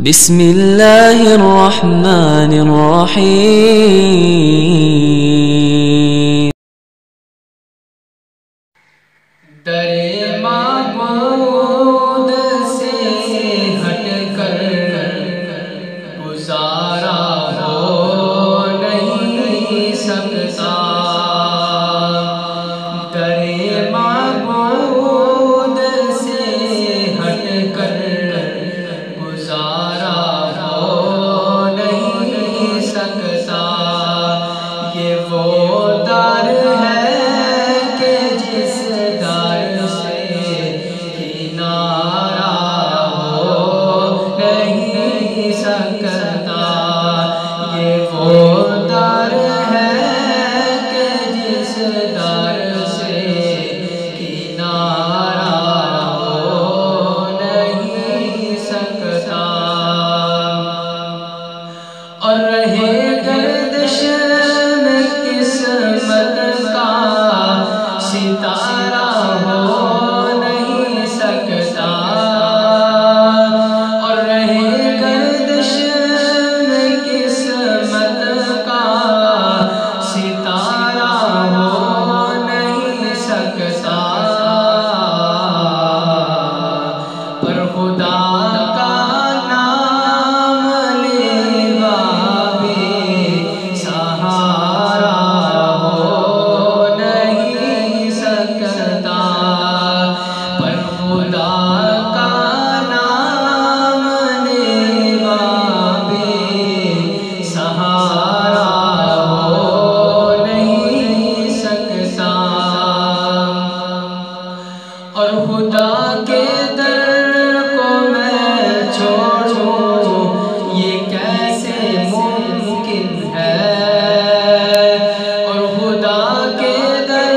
بسم اللہ الرحمن الرحیم۔ در معبود سے ہٹ کر گزارا ہو نہیں سکتا، در معبود سے ہٹ کر گزارا ہو نہیں سکتا، یہ وہ در ہے کہ جس در سے کنارہ ہو نہیں سکتا، یہ وہ در ہے کہ جس در سے کنارہ ہو نہیں سکتا، اور رہے گردش میں قسمت کا ستارہ ہو نہیں سکتا، اور رہے گردش میں قسمت کا ستارہ ہو نہیں سکتا، پر خدا کا نام لیوا بھی سہارا ہو نہیں سکتا، پر خدا کا نام لیوا بھی سہارا ہو نہیں سکتا، اور خدا کے در کو میں چھوڑوں یہ کیسے ممکن ہے، اور خدا کے در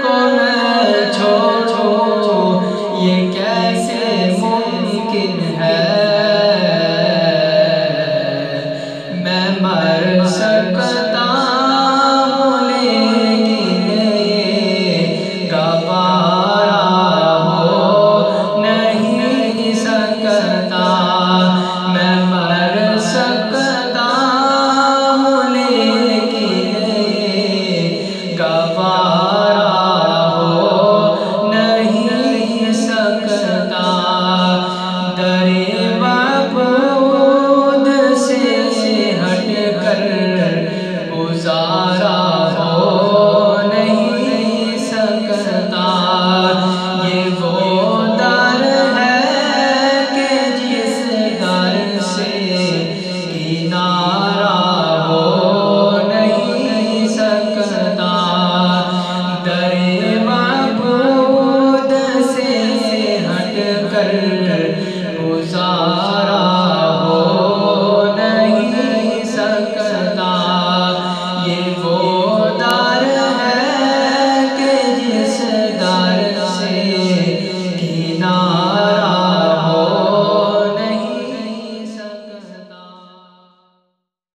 کو میں چھوڑوں یہ کیسے ممکن ہے، میں مر سکتا ہوں لیکن گوارا ہو نہیں سکتا، میں مر سکتا ہوں لیکن گوارا ہو نہیں سکتا، در معبود سے ہٹ کر گزارا ہو نہیں سکتا، یہ وہ در ہے کہ جس در سے کنارہ ہو نہیں سکتا، در معبود سے ہٹ کر گزارا